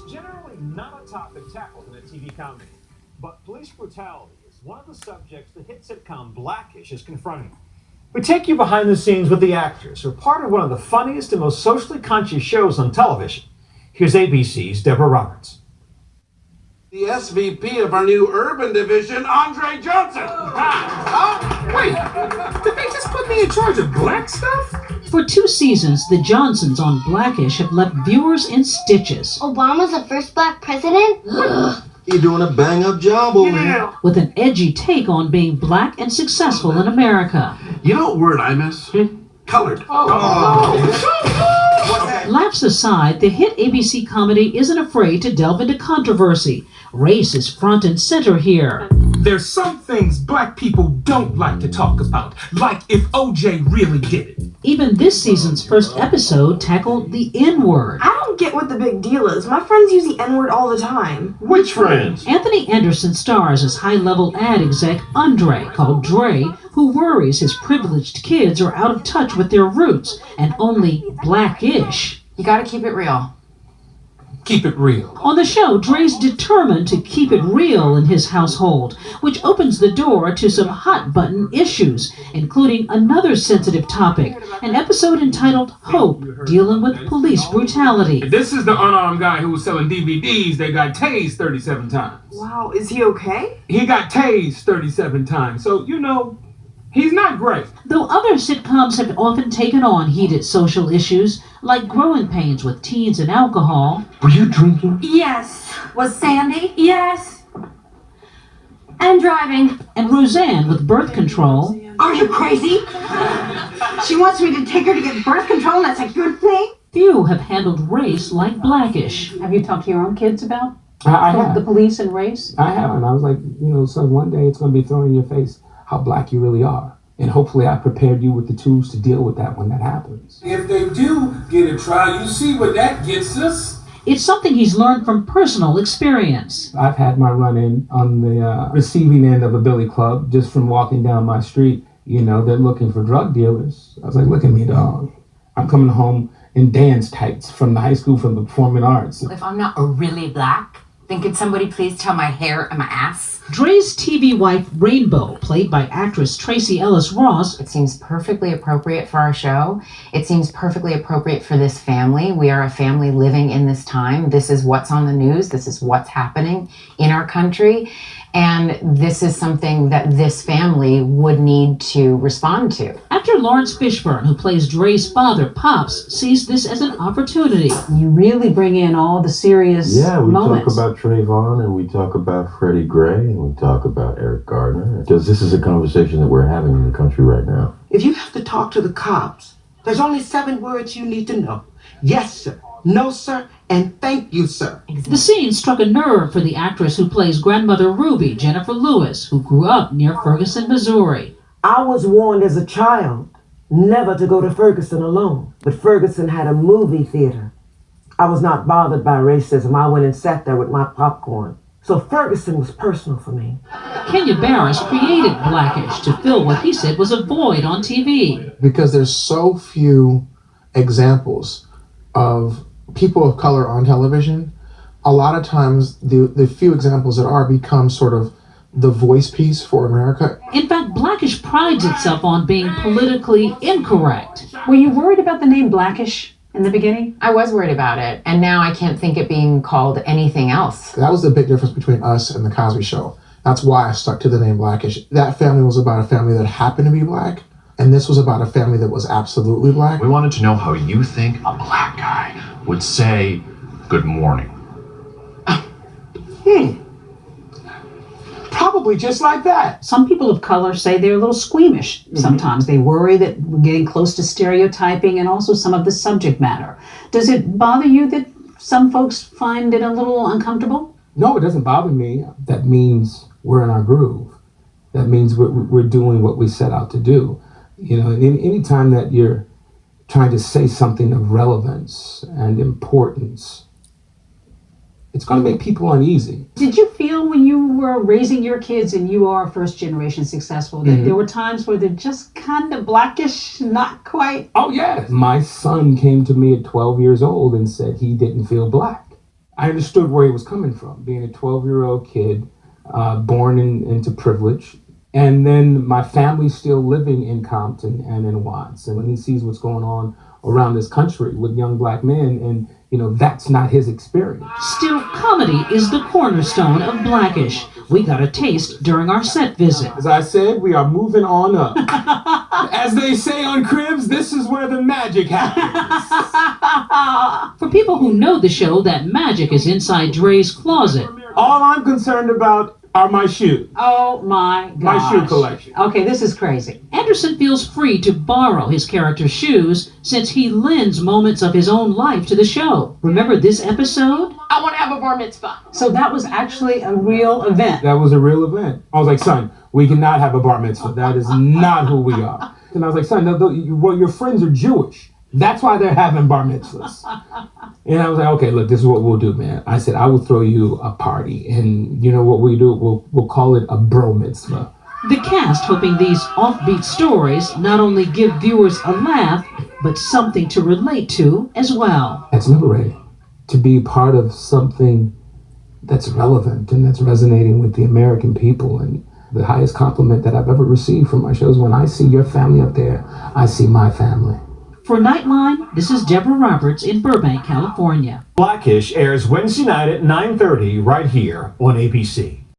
It's generally not a topic tackled in a TV comedy, but police brutality is one of the subjects the hit sitcom Blackish is confronting. We take you behind the scenes with the actors who are part of one of the funniest and most socially conscious shows on television. Here's ABC's Deborah Roberts. The SVP of our new urban division, Andre Johnson. Wait, did they just put me in charge of black stuff? For 2 seasons, the Johnsons on Blackish have left viewers in stitches. Obama's the first black president? You're doing a bang-up job over here. With an edgy take on being black and successful in America. You know what word I miss? Colored. Laughs aside, the hit ABC comedy isn't afraid to delve into controversy. Race is front and center here. There's some things black people don't like to talk about, like if OJ really did it. Even this season's first episode tackled the N-word. I don't get what the big deal is. My friends use the N-word all the time. Which friends? Anthony Anderson stars as high-level ad exec Andre, called Dre, who worries his privileged kids are out of touch with their roots and only blackish. You gotta keep it real. Keep it real. On the show, Dre's determined to keep it real in his household, which opens the door to some hot-button issues, including another sensitive topic, an episode entitled Hope, dealing with police brutality. This is the unarmed guy who was selling DVDs that got tased 37 times. Wow, is he okay? He got tased 37 times, so, he's not great. Though other sitcoms have often taken on heated social issues, like growing pains with teens and alcohol. Were you drinking? Yes. Was Sandy? Yes. And driving. And Roseanne with birth control. Are you crazy? She wants me to take her to get birth control, and that's a good thing? Few have handled race like Blackish. Have you talked to your own kids about I have. the police and race? I have, and I was like, son, one day it's going to be thrown in your face how black you really are. And hopefully I prepared you with the tools to deal with that when that happens. If they do get a trial, you see what that gets us. It's something he's learned from personal experience. I've had my run-in on the receiving end of a billy club just from walking down my street. They're looking for drug dealers. I was like, look at me, dog. I'm coming home in dance tights from the high school from the performing arts. If I'm not really black, then could somebody please tell my hair and my ass? Dre's TV wife, Rainbow, played by actress Tracee Ellis Ross. It seems perfectly appropriate for our show. It seems perfectly appropriate for this family. We are a family living in this time. This is what's on the news. This is what's happening in our country. And this is something that this family would need to respond to. Actor Lawrence Fishburne, who plays Dre's father, Pops, sees this as an opportunity. You really bring in all the serious moments. Talk about Trayvon, and we talk about Freddie Gray, and we talk about Eric Gardner. Because this is a conversation that we're having in the country right now. If you have to talk to the cops, there's only 7 words you need to know. Yes, sir. No, sir. And thank you, sir. The scene struck a nerve for the actress who plays grandmother Ruby, Jennifer Lewis, who grew up near Ferguson, Missouri. I was warned as a child never to go to Ferguson alone. But Ferguson had a movie theater. I was not bothered by racism. I went and sat there with my popcorn. So Ferguson was personal for me. Kenya Barris created Blackish to fill what he said was a void on TV. Because there's so few examples of people of color on television, a lot of times the few examples that are become sort of the voice piece for America. In fact, Blackish prides itself on being politically incorrect. Were you worried about the name Blackish in the beginning? I was worried about it, and now I can't think it being called anything else. That was the big difference between us and the Cosby Show. That's why I stuck to the name Blackish. That family was about a family that happened to be black, and this was about a family that was absolutely black. We wanted to know how you think a black guy would say good morning. Probably just like that. Some people of color say they're a little squeamish. Sometimes they worry that we're getting close to stereotyping and also some of the subject matter. Does it bother you that some folks find it a little uncomfortable? No, it doesn't bother me. That means we're in our groove. That means we're doing what we set out to do. Any time that you're trying to say something of relevance and importance, it's going to make people uneasy. Did you feel when you were raising your kids and you are first generation successful that there were times where they're just kind of blackish, not quite? Oh, yeah. My son came to me at 12 years old and said he didn't feel black. I understood where he was coming from, being a 12-year-old kid, born into privilege. And then my family's still living in Compton and in Watts. And when he sees what's going on around this country with young black men, and that's not his experience. Still, comedy is the cornerstone of Blackish. We got a taste during our set visit. As I said, we are moving on up. As they say on Cribs, this is where the magic happens. For people who know the show, that magic is inside Dre's closet. All I'm concerned about are my shoes. Oh my gosh. My shoe collection. Okay, this is crazy. Anderson feels free to borrow his character's shoes since he lends moments of his own life to the show. Remember this episode? I want to have a bar mitzvah. So that was actually a real event. That was a real event. I was like, son, we cannot have a bar mitzvah. That is not who we are. And I was like, son, well, your friends are Jewish. That's why they're having bar mitzvahs. And I was like, okay, look, this is what we'll do, man. I said, I will throw you a party. And you know what we do? We'll call it a bro mitzvah. The cast hoping these offbeat stories not only give viewers a laugh, but something to relate to as well. It's liberating to be part of something that's relevant and that's resonating with the American people. And the highest compliment that I've ever received from my shows, when I see your family up there, I see my family. For Nightline, this is Deborah Roberts in Burbank, California. Blackish airs Wednesday night at 9:30 right here on ABC.